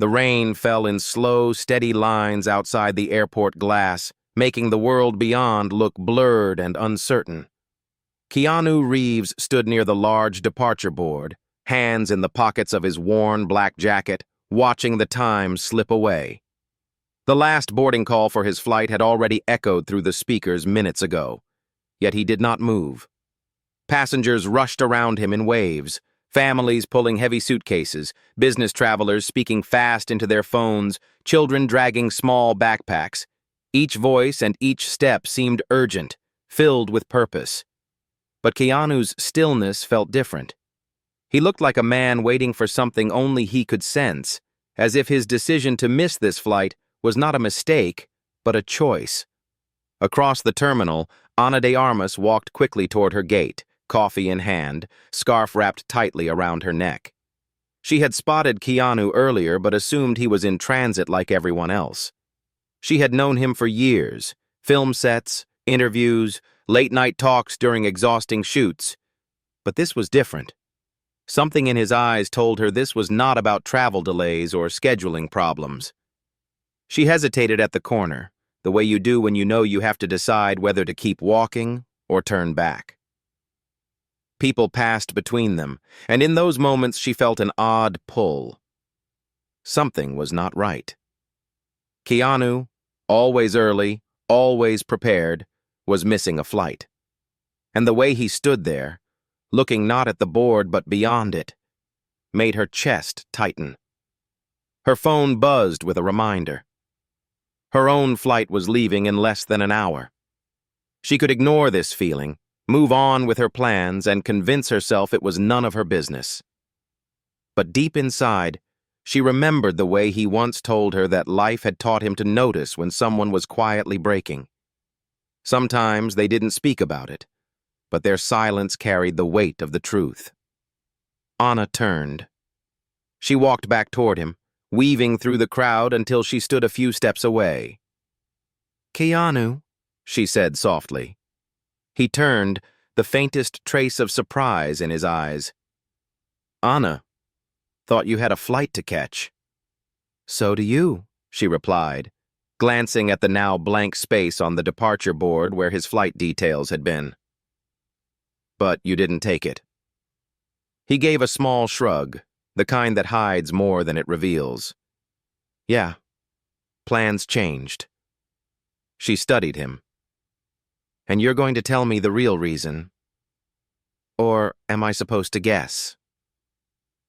The rain fell in slow, steady lines outside the airport glass, making the world beyond look blurred and uncertain. Keanu Reeves stood near the large departure board, hands in the pockets of his worn black jacket, watching the time slip away. The last boarding call for his flight had already echoed through the speakers minutes ago, yet he did not move. Passengers rushed around him in waves, families pulling heavy suitcases, business travelers speaking fast into their phones, children dragging small backpacks. Each voice and each step seemed urgent, filled with purpose. But Keanu's stillness felt different. He looked like a man waiting for something only he could sense, as if his decision to miss this flight was not a mistake, but a choice. Across the terminal, Armas walked quickly toward her gate, coffee in hand, scarf wrapped tightly around her neck. She had spotted Keanu earlier but assumed he was in transit like everyone else. She had known him for years, film sets, interviews, late-night talks during exhausting shoots. But this was different. Something in his eyes told her this was not about travel delays or scheduling problems. She hesitated at the corner, the way you do when you know you have to decide whether to keep walking or turn back. People passed between them, and in those moments she felt an odd pull. Something was not right. Keanu, always early, always prepared, was missing a flight. And the way he stood there, looking not at the board but beyond it, made her chest tighten. Her phone buzzed with a reminder. Her own flight was leaving in less than an hour. She could ignore this feeling, move on with her plans, and convince herself it was none of her business. But deep inside, she remembered the way he once told her that life had taught him to notice when someone was quietly breaking. Sometimes they didn't speak about it, but their silence carried the weight of the truth. Anna turned. She walked back toward him, weaving through the crowd until she stood a few steps away. "Keanu," she said softly. He turned, the faintest trace of surprise in his eyes. "Anna, thought you had a flight to catch." "So do you," she replied, glancing at the now blank space on the departure board where his flight details had been. "But you didn't take it." He gave a small shrug, the kind that hides more than it reveals. "Yeah, plans changed." She studied him. "And you're going to tell me the real reason? Or am I supposed to guess?"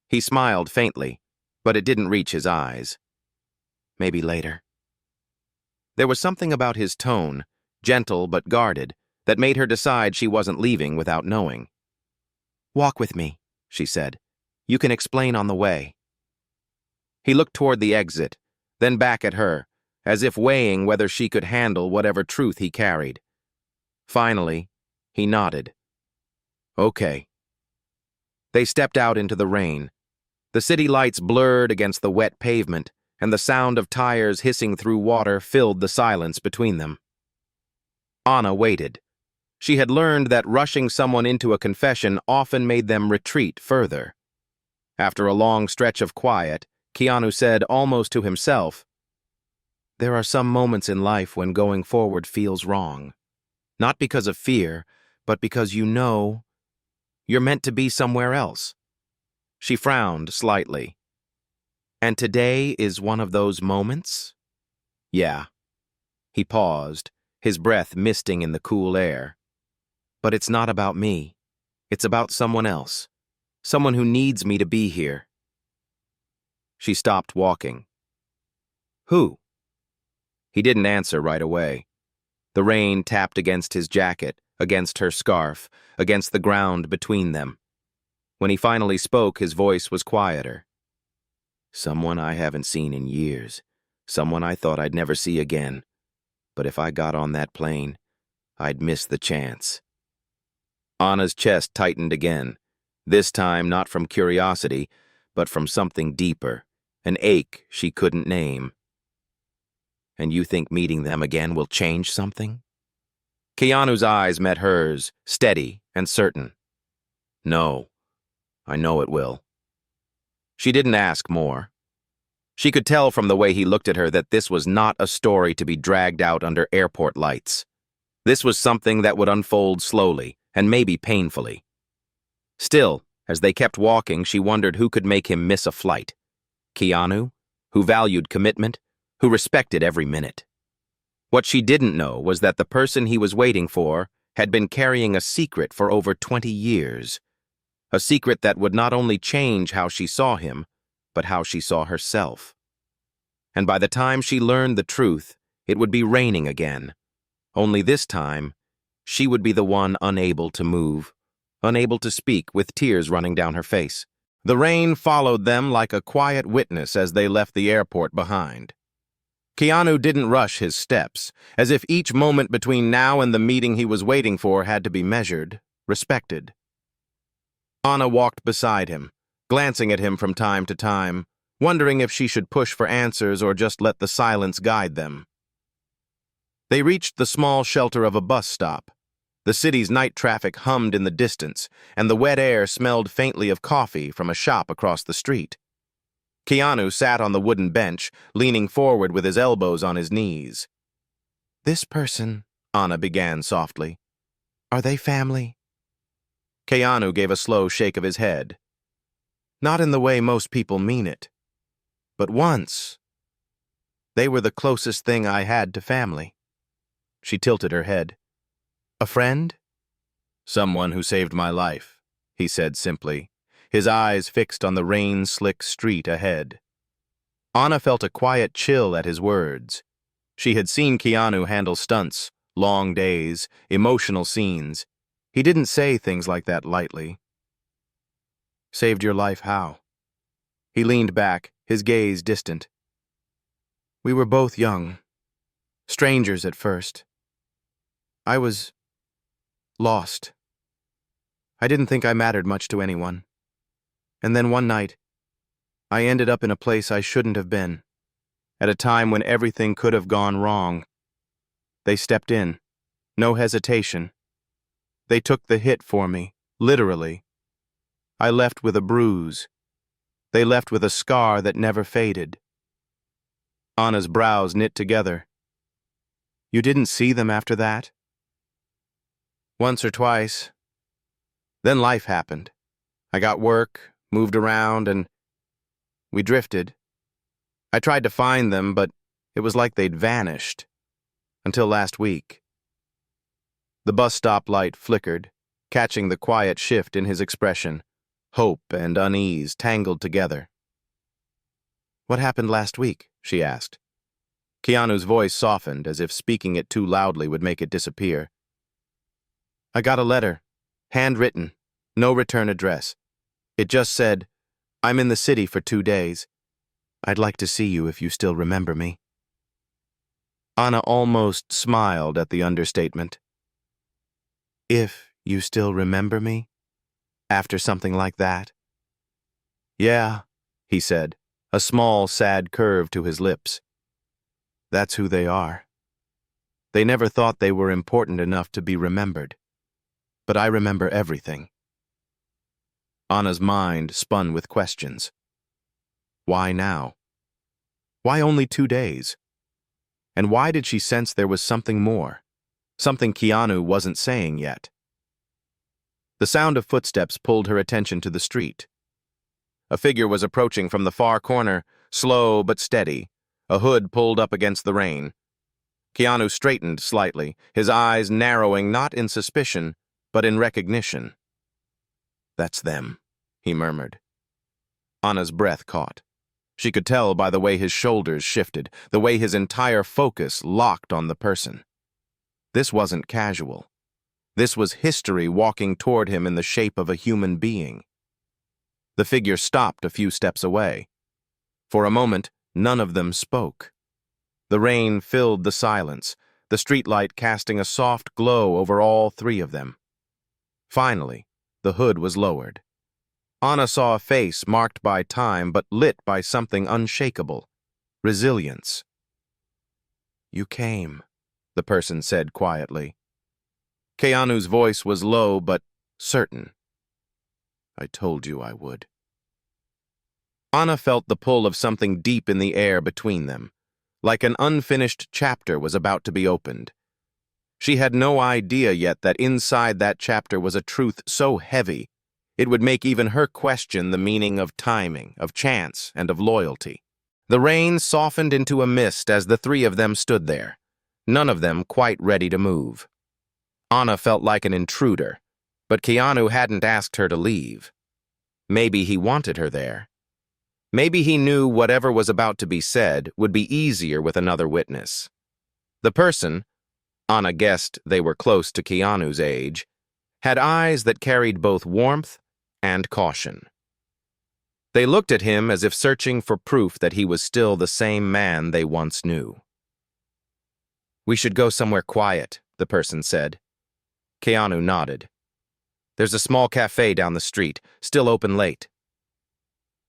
He smiled faintly, but it didn't reach his eyes. "Maybe later." There was something about his tone, gentle but guarded, that made her decide she wasn't leaving without knowing. "Walk with me," she said. "You can explain on the way." He looked toward the exit, then back at her, as if weighing whether she could handle whatever truth he carried. Finally, he nodded. "Okay." They stepped out into the rain. The city lights blurred against the wet pavement, and the sound of tires hissing through water filled the silence between them. Anna waited. She had learned that rushing someone into a confession often made them retreat further. After a long stretch of quiet, Keanu said almost to himself, "There are some moments in life when going forward feels wrong. Not because of fear, but because you know you're meant to be somewhere else." She frowned slightly. "And today is one of those moments?" "Yeah." He paused, his breath misting in the cool air. "But it's not about me. It's about someone else. Someone who needs me to be here." She stopped walking. "Who?" He didn't answer right away. The rain tapped against his jacket, against her scarf, against the ground between them. When he finally spoke, his voice was quieter. "Someone I haven't seen in years. Someone I thought I'd never see again. But if I got on that plane, I'd miss the chance." Anna's chest tightened again, this time not from curiosity, but from something deeper, an ache she couldn't name. "And you think meeting them again will change something?" Keanu's eyes met hers, steady and certain. "No, I know it will." She didn't ask more. She could tell from the way he looked at her that this was not a story to be dragged out under airport lights. This was something that would unfold slowly, and maybe painfully. Still, as they kept walking, she wondered who could make him miss a flight. Keanu, who valued commitment, who respected every minute. What she didn't know was that the person he was waiting for had been carrying a secret for over 20 years. A secret that would not only change how she saw him, but how she saw herself. And by the time she learned the truth, it would be raining again. Only this time, she would be the one unable to move, unable to speak, with tears running down her face. The rain followed them like a quiet witness as they left the airport behind. Keanu didn't rush his steps, as if each moment between now and the meeting he was waiting for had to be measured, respected. Anna walked beside him, glancing at him from time to time, wondering if she should push for answers or just let the silence guide them. They reached the small shelter of a bus stop. The city's night traffic hummed in the distance, and the wet air smelled faintly of coffee from a shop across the street. Keanu sat on the wooden bench, leaning forward with his elbows on his knees. "This person," Anna began softly, "are they family?" Keanu gave a slow shake of his head. "Not in the way most people mean it. But once, they were the closest thing I had to family." She tilted her head. "A friend?" "Someone who saved my life," he said simply, his eyes fixed on the rain-slick street ahead. Anna felt a quiet chill at his words. She had seen Keanu handle stunts, long days, emotional scenes. He didn't say things like that lightly. "Saved your life how?" He leaned back, his gaze distant. "We were both young, strangers at first. I was lost. I didn't think I mattered much to anyone. And then one night, I ended up in a place I shouldn't have been, at a time when everything could have gone wrong. They stepped in, no hesitation. They took the hit for me, literally. I left with a bruise. They left with a scar that never faded." Anna's brows knit together. "You didn't see them after that?" "Once or twice. Then life happened. I got work, moved around, and we drifted. I tried to find them, but it was like they'd vanished. Until last week." The bus stop light flickered, catching the quiet shift in his expression. Hope and unease tangled together. "What happened last week?" she asked. Keanu's voice softened, as if speaking it too loudly would make it disappear. "I got a letter, handwritten, no return address. It just said, 'I'm in the city for 2 days. I'd like to see you if you still remember me.'" Anna almost smiled at the understatement. "If you still remember me? After something like that?" "Yeah," he said, a small, sad curve to his lips. "That's who they are. They never thought they were important enough to be remembered. But I remember everything." Anna's mind spun with questions. Why now? Why only 2 days? And why did she sense there was something more? Something Keanu wasn't saying yet. The sound of footsteps pulled her attention to the street. A figure was approaching from the far corner, slow but steady, a hood pulled up against the rain. Keanu straightened slightly, his eyes narrowing not in suspicion, but in recognition. "That's them," he murmured. Anna's breath caught. She could tell by the way his shoulders shifted, the way his entire focus locked on the person. This wasn't casual. This was history walking toward him in the shape of a human being. The figure stopped a few steps away. For a moment, none of them spoke. The rain filled the silence, the streetlight casting a soft glow over all 3 of them. Finally, the hood was lowered. Anna saw a face marked by time but lit by something unshakable: resilience. "You came," the person said quietly. Keanu's voice was low but certain. "I told you I would." Anna felt the pull of something deep in the air between them, like an unfinished chapter was about to be opened. She had no idea yet that inside that chapter was a truth so heavy it would make even her question the meaning of timing, of chance, and of loyalty. The rain softened into a mist as the three of them stood there, none of them quite ready to move. Anna felt like an intruder, but Keanu hadn't asked her to leave. Maybe he wanted her there. Maybe he knew whatever was about to be said would be easier with another witness. The person, Anna guessed they were close to Keanu's age, had eyes that carried both warmth and caution. They looked at him as if searching for proof that he was still the same man they once knew. "We should go somewhere quiet," the person said. Keanu nodded. "There's a small cafe down the street, still open late."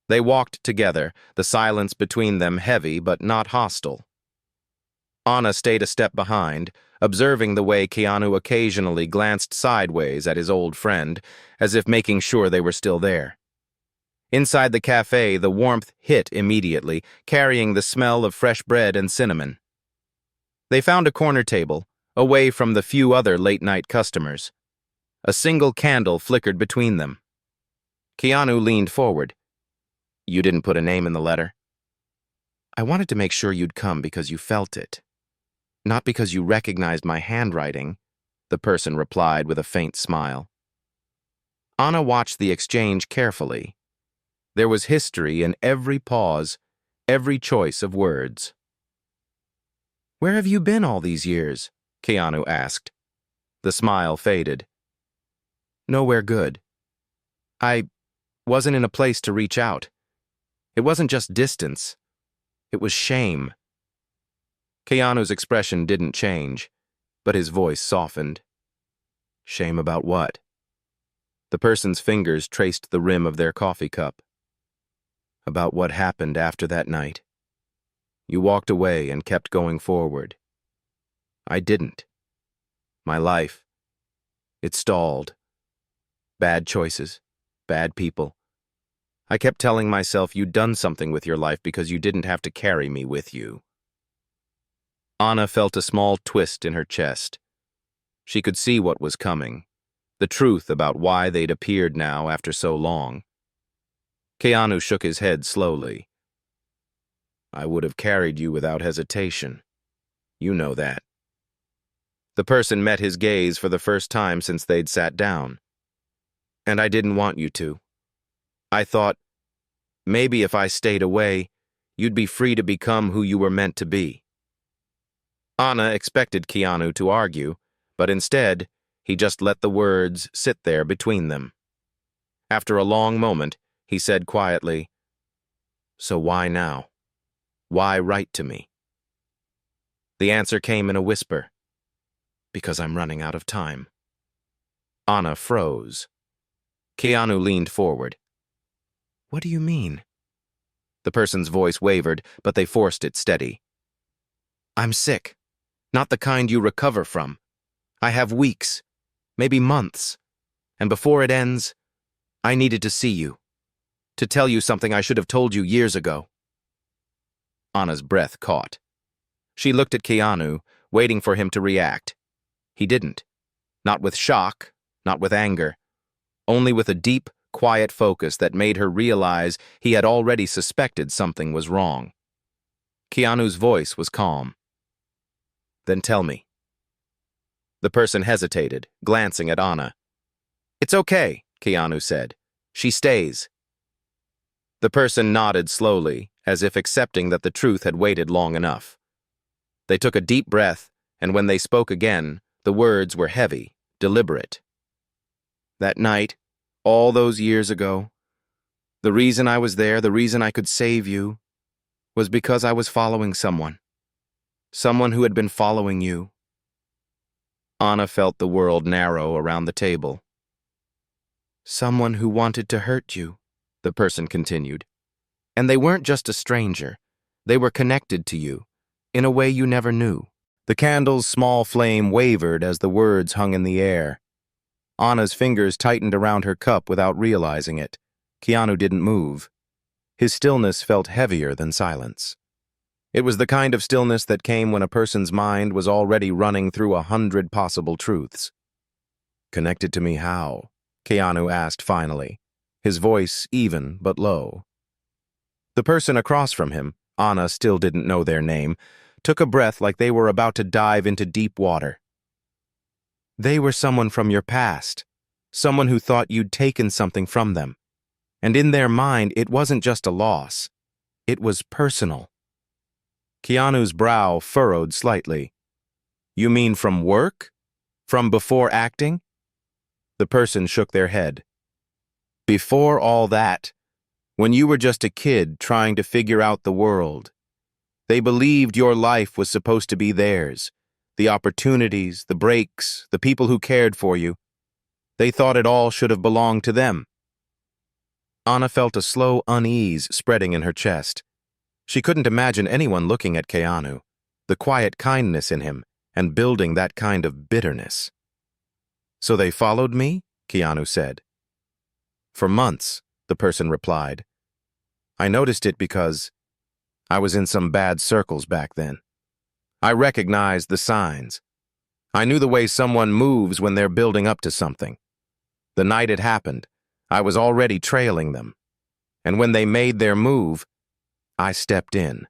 They walked together, the silence between them heavy but not hostile. Anna stayed a step behind, observing the way Keanu occasionally glanced sideways at his old friend, as if making sure they were still there. Inside the cafe, the warmth hit immediately, carrying the smell of fresh bread and cinnamon. They found a corner table, away from the few other late-night customers. A single candle flickered between them. Keanu leaned forward. "You didn't put a name in the letter?" "I wanted to make sure you'd come because you felt it. Not because you recognized my handwriting," the person replied with a faint smile. Anna watched the exchange carefully. There was history in every pause, every choice of words. "Where have you been all these years?" Keanu asked. The smile faded. "Nowhere good. I wasn't in a place to reach out. It wasn't just distance. It was shame." Keanu's expression didn't change, but his voice softened. "Shame about what?" The person's fingers traced the rim of their coffee cup. "About what happened after that night. You walked away and kept going forward. I didn't. My life, it stalled. Bad choices, bad people. I kept telling myself you'd done something with your life because you didn't have to carry me with you." Anna felt a small twist in her chest. She could see what was coming, the truth about why they'd appeared now after so long. Keanu shook his head slowly. "I would have carried you without hesitation. You know that." The person met his gaze for the first time since they'd sat down. "And I didn't want you to. I thought, maybe if I stayed away, you'd be free to become who you were meant to be." Anna expected Keanu to argue, but instead, he just let the words sit there between them. After a long moment, he said quietly, "So why now? Why write to me?" The answer came in a whisper. "Because I'm running out of time." Anna froze. Keanu leaned forward. "What do you mean?" The person's voice wavered, but they forced it steady. "I'm sick. Not the kind you recover from. I have weeks, maybe months. And before it ends, I needed to see you. To tell you something I should have told you years ago." Anna's breath caught. She looked at Keanu, waiting for him to react. He didn't. Not with shock, not with anger. Only with a deep, quiet focus that made her realize he had already suspected something was wrong. Keanu's voice was calm. "Then tell me." The person hesitated, glancing at Anna. "It's okay," Keanu said. "She stays." The person nodded slowly, as if accepting that the truth had waited long enough. They took a deep breath, and when they spoke again, the words were heavy, deliberate. "That night, all those years ago, the reason I was there, the reason I could save you, was because I was following someone. Someone who had been following you." Anna felt the world narrow around the table. "Someone who wanted to hurt you," the person continued. "And they weren't just a stranger. They were connected to you, in a way you never knew." The candle's small flame wavered as the words hung in the air. Anna's fingers tightened around her cup without realizing it. Keanu didn't move. His stillness felt heavier than silence. It was the kind of stillness that came when a person's mind was already running through 100 possible truths. "Connected to me how?" Keanu asked finally, his voice even but low. The person across from him, Anna still didn't know their name, took a breath like they were about to dive into deep water. "They were someone from your past, someone who thought you'd taken something from them. And in their mind, it wasn't just a loss. It was personal." Keanu's brow furrowed slightly. "You mean from work? From before acting?" The person shook their head. "Before all that, when you were just a kid trying to figure out the world. They believed your life was supposed to be theirs, the opportunities, the breaks, the people who cared for you. They thought it all should have belonged to them." Anna felt a slow unease spreading in her chest. She couldn't imagine anyone looking at Keanu, the quiet kindness in him, and building that kind of bitterness. "So they followed me?" Keanu said. "For months," the person replied. "I noticed it because I was in some bad circles back then. I recognized the signs. I knew the way someone moves when they're building up to something. The night it happened, I was already trailing them. And when they made their move, I stepped in.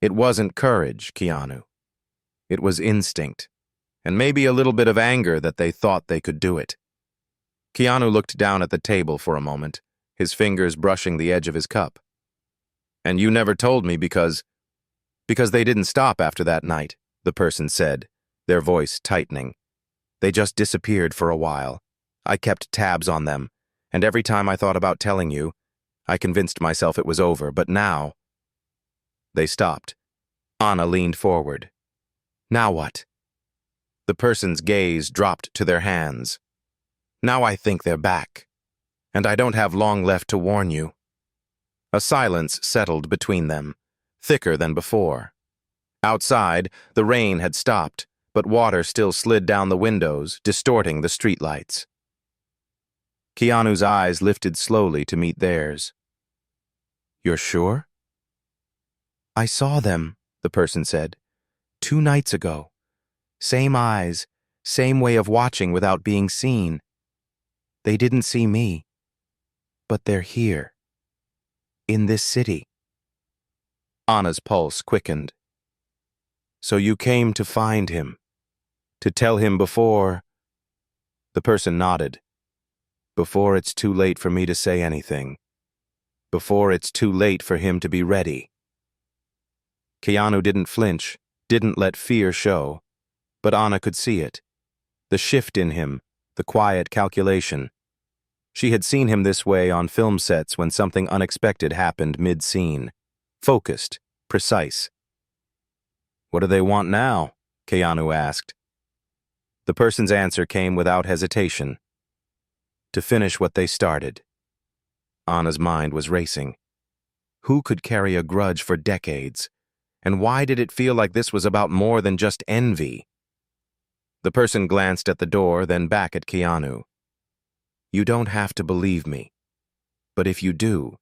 It wasn't courage, Keanu. It was instinct, and maybe a little bit of anger that they thought they could do it." Keanu looked down at the table for a moment, his fingers brushing the edge of his cup. "And you never told me because they didn't stop after that night," the person said, their voice tightening. "They just disappeared for a while. I kept tabs on them, and every time I thought about telling you, I convinced myself it was over, but now—" They stopped. Anna leaned forward. "Now what?" The person's gaze dropped to their hands. "Now I think they're back, and I don't have long left to warn you." A silence settled between them, thicker than before. Outside, the rain had stopped, but water still slid down the windows, distorting the streetlights. Keanu's eyes lifted slowly to meet theirs. "You're sure?" "I saw them," the person said. 2 nights ago. Same eyes, same way of watching without being seen. They didn't see me. But they're here. In this city." Anna's pulse quickened. "So you came to find him? To tell him before—" The person nodded. "Before it's too late for me to say anything. Before it's too late for him to be ready." Keanu didn't flinch, didn't let fear show, but Anna could see it. The shift in him, the quiet calculation. She had seen him this way on film sets when something unexpected happened mid-scene. Focused, precise. "What do they want now?" Keanu asked. The person's answer came without hesitation. "To finish what they started." Anna's mind was racing. Who could carry a grudge for decades? And why did it feel like this was about more than just envy? The person glanced at the door, then back at Keanu. "You don't have to believe me. But if you do,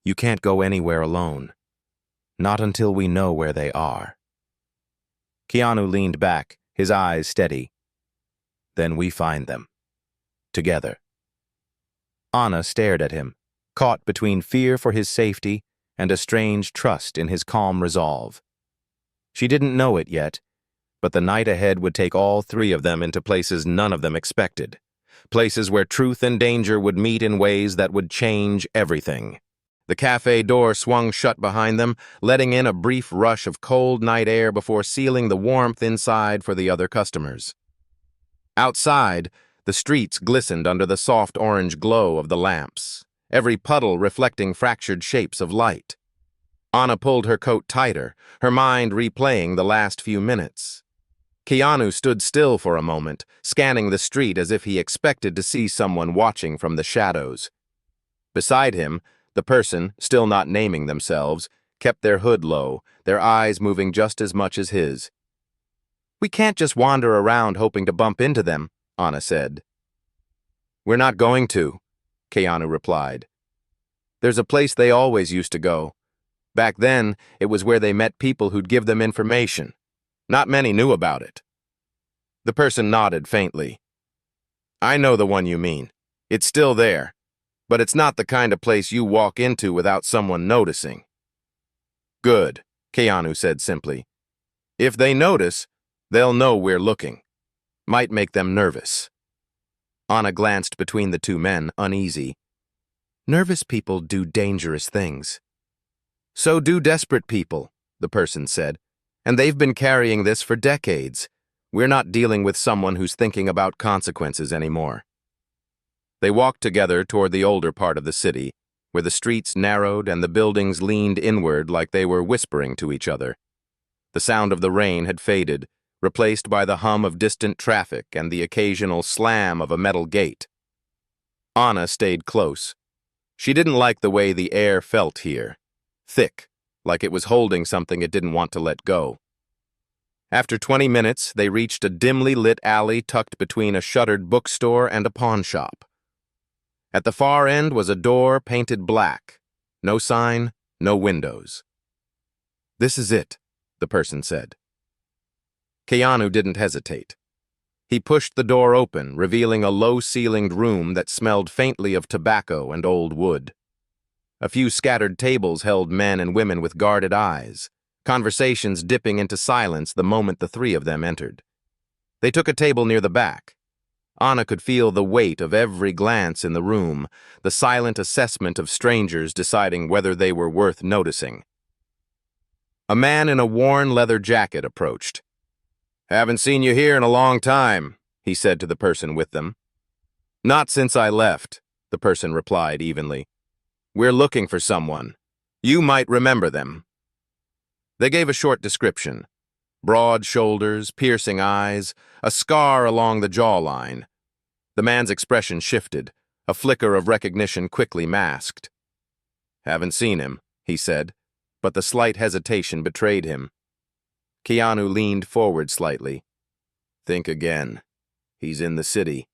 you can't go anywhere alone. Not until we know where they are." Keanu leaned back, his eyes steady. "Then we find them. Together." Anna stared at him, caught between fear for his safety and a strange trust in his calm resolve. She didn't know it yet, but the night ahead would take all 3 of them into places none of them expected. Places where truth and danger would meet in ways that would change everything. The cafe door swung shut behind them, letting in a brief rush of cold night air before sealing the warmth inside for the other customers. Outside, the streets glistened under the soft orange glow of the lamps, every puddle reflecting fractured shapes of light. Anna pulled her coat tighter, her mind replaying the last few minutes. Keanu stood still for a moment, scanning the street as if he expected to see someone watching from the shadows. Beside him, the person, still not naming themselves, kept their hood low, their eyes moving just as much as his. "We can't just wander around hoping to bump into them," Anna said. "We're not going to," Keanu replied. There's a place they always used to go. Back then, it was where they met people who'd give them information. Not many knew about it. The person nodded faintly. I know the one you mean. It's still there, but it's not the kind of place you walk into without someone noticing. Good, Keanu said simply. If they notice, they'll know we're looking. Might make them nervous. Anna glanced between the two men, uneasy. Nervous people do dangerous things. So do desperate people, the person said, and they've been carrying this for decades. We're not dealing with someone who's thinking about consequences anymore. They walked together toward the older part of the city, where the streets narrowed and the buildings leaned inward like they were whispering to each other. The sound of the rain had faded, replaced by the hum of distant traffic and the occasional slam of a metal gate. Anna stayed close. She didn't like the way the air felt here. Thick, like it was holding something it didn't want to let go. After 20 minutes, they reached a dimly lit alley tucked between a shuttered bookstore and a pawn shop. At the far end was a door painted black. No sign, no windows. This is it, the person said. Keanu didn't hesitate. He pushed the door open, revealing a low-ceilinged room that smelled faintly of tobacco and old wood. A few scattered tables held men and women with guarded eyes, conversations dipping into silence the moment the three of them entered. They took a table near the back. Anna could feel the weight of every glance in the room, the silent assessment of strangers deciding whether they were worth noticing. A man in a worn leather jacket approached. Haven't seen you here in a long time, he said to the person with them. Not since I left, the person replied evenly. We're looking for someone. You might remember them. They gave a short description. Broad shoulders, piercing eyes, a scar along the jawline. The man's expression shifted, a flicker of recognition quickly masked. Haven't seen him, he said, but the slight hesitation betrayed him. Keanu leaned forward slightly. Think again. He's in the city.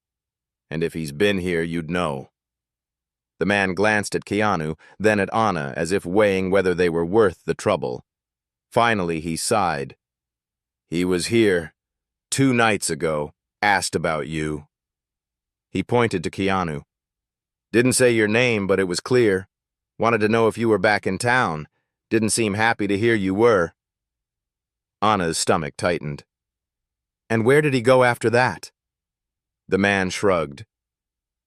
And if he's been here, you'd know. The man glanced at Keanu, then at Anna, as if weighing whether they were worth the trouble. Finally, he sighed. He was here 2 nights ago, asked about you. He pointed to Keanu. Didn't say your name, but it was clear. Wanted to know if you were back in town. Didn't seem happy to hear you were. Anna's stomach tightened. And where did he go after that? The man shrugged.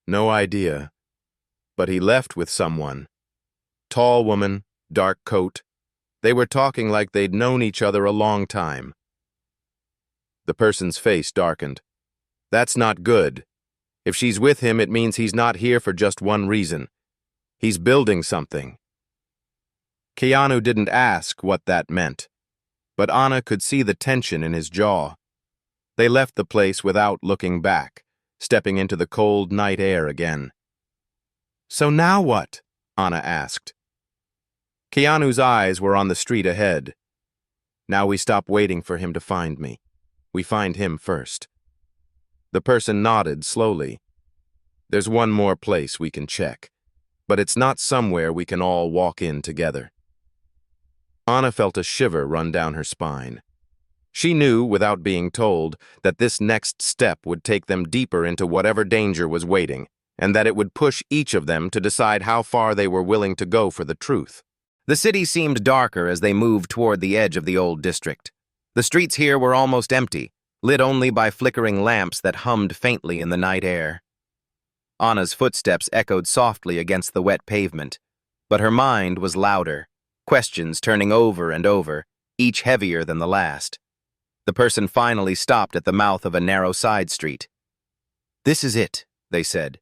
No idea. But he left with someone. Tall woman, dark coat. They were talking like they'd known each other a long time. The person's face darkened. That's not good. If she's with him, it means he's not here for just one reason. He's building something. Keanu didn't ask what that meant, but Anna could see the tension in his jaw. They left the place without looking back, stepping into the cold night air again. So now what? Anna asked. Keanu's eyes were on the street ahead. Now we stop waiting for him to find me. We find him first. The person nodded slowly. There's one more place we can check, but it's not somewhere we can all walk in together. Anna felt a shiver run down her spine. She knew, without being told, that this next step would take them deeper into whatever danger was waiting, and that it would push each of them to decide how far they were willing to go for the truth. The city seemed darker as they moved toward the edge of the old district. The streets here were almost empty, lit only by flickering lamps that hummed faintly in the night air. Anna's footsteps echoed softly against the wet pavement, but her mind was louder, questions turning over and over, each heavier than the last. The person finally stopped at the mouth of a narrow side street. This is it, they said.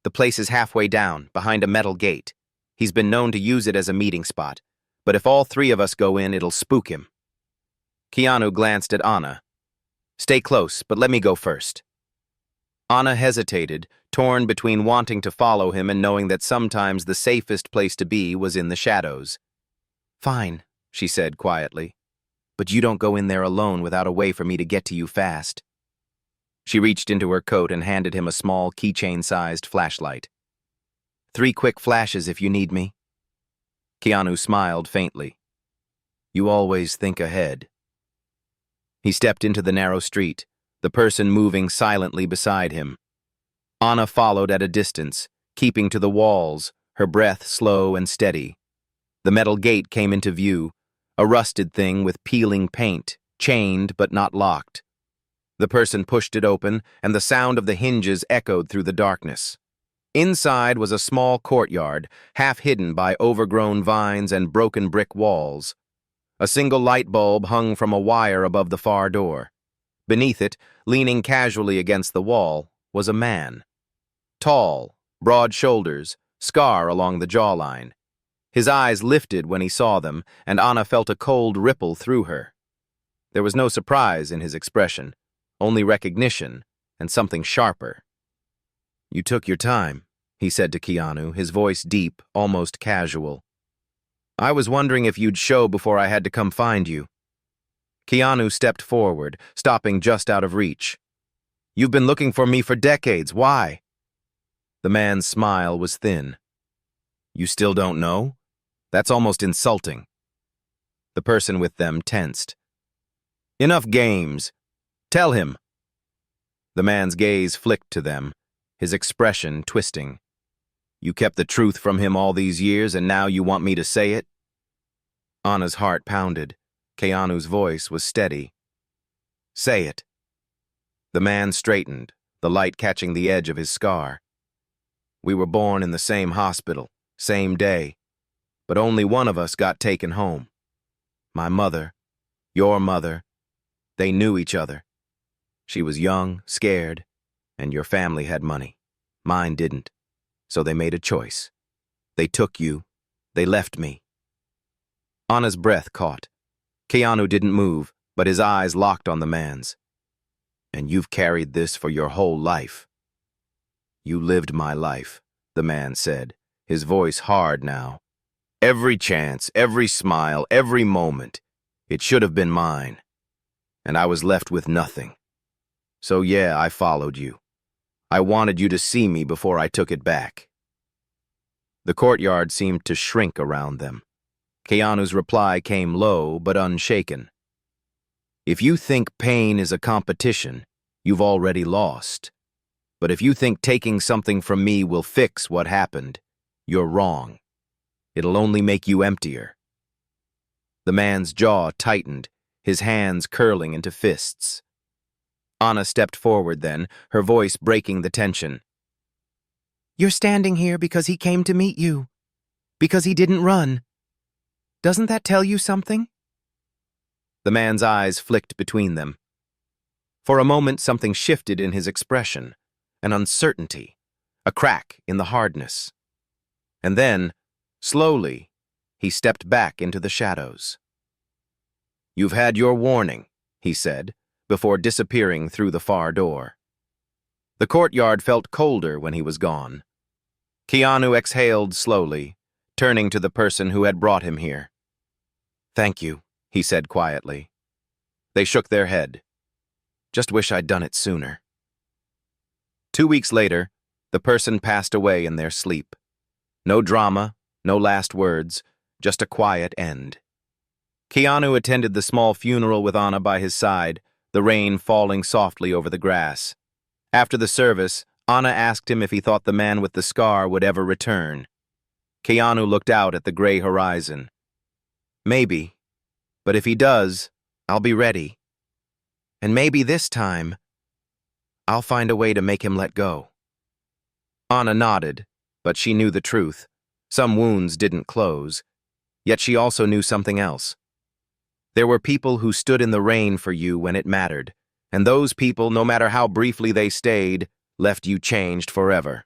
The place is halfway down, behind a metal gate. He's been known to use it as a meeting spot, but if all 3 of us go in, it'll spook him. Keanu glanced at Anna. Stay close, but let me go first. Anna hesitated, torn between wanting to follow him and knowing that sometimes the safest place to be was in the shadows. Fine, she said quietly, but you don't go in there alone without a way for me to get to you fast. She reached into her coat and handed him a small keychain-sized flashlight. 3 quick flashes if you need me, Keanu smiled faintly. You always think ahead. He stepped into the narrow street, the person moving silently beside him. Anna followed at a distance, keeping to the walls, her breath slow and steady. The metal gate came into view, a rusted thing with peeling paint, chained but not locked. The person pushed it open, and the sound of the hinges echoed through the darkness. Inside was a small courtyard, half hidden by overgrown vines and broken brick walls. A single light bulb hung from a wire above the far door. Beneath it, leaning casually against the wall, was a man. Tall, broad shoulders, scar along the jawline. His eyes lifted when he saw them, and Anna felt a cold ripple through her. There was no surprise in his expression, only recognition and something sharper. You took your time, he said to Keanu, his voice deep, almost casual. I was wondering if you'd show before I had to come find you. Keanu stepped forward, stopping just out of reach. You've been looking for me for decades. Why? The man's smile was thin. You still don't know? That's almost insulting. The person with them tensed. Enough games. Tell him. The man's gaze flicked to them, his expression twisting. You kept the truth from him all these years, and now you want me to say it? Anna's heart pounded. Keanu's voice was steady. Say it. The man straightened, the light catching the edge of his scar. We were born in the same hospital, same day, but only one of us got taken home. My mother, your mother, they knew each other. She was young, scared, and your family had money. Mine didn't. So they made a choice. They took you. They left me. Anna's breath caught. Keanu didn't move, but his eyes locked on the man's. And you've carried this for your whole life. You lived my life, the man said, his voice hard now. Every chance, every smile, every moment, it should have been mine. And I was left with nothing. So yeah, I followed you. I wanted you to see me before I took it back. The courtyard seemed to shrink around them. Keanu's reply came low but unshaken. If you think pain is a competition, you've already lost. But if you think taking something from me will fix what happened, you're wrong. It'll only make you emptier. The man's jaw tightened, his hands curling into fists. Anna stepped forward then, her voice breaking the tension. You're standing here because he came to meet you. Because he didn't run. Doesn't that tell you something? The man's eyes flicked between them. For a moment, something shifted in his expression, an uncertainty, a crack in the hardness. And then, slowly, he stepped back into the shadows. You've had your warning, he said, before disappearing through the far door. The courtyard felt colder when he was gone. Keanu exhaled slowly, turning to the person who had brought him here. Thank you, he said quietly. They shook their head. Just wish I'd done it sooner. 2 weeks later, the person passed away in their sleep. No drama, no last words, just a quiet end. Keanu attended the small funeral with Anna by his side, the rain falling softly over the grass. After the service, Anna asked him if he thought the man with the scar would ever return. Keanu looked out at the gray horizon. Maybe, but if he does, I'll be ready. And maybe this time, I'll find a way to make him let go. Anna nodded, but she knew the truth. Some wounds didn't close, yet she also knew something else. There were people who stood in the rain for you when it mattered, and those people, no matter how briefly they stayed, left you changed forever.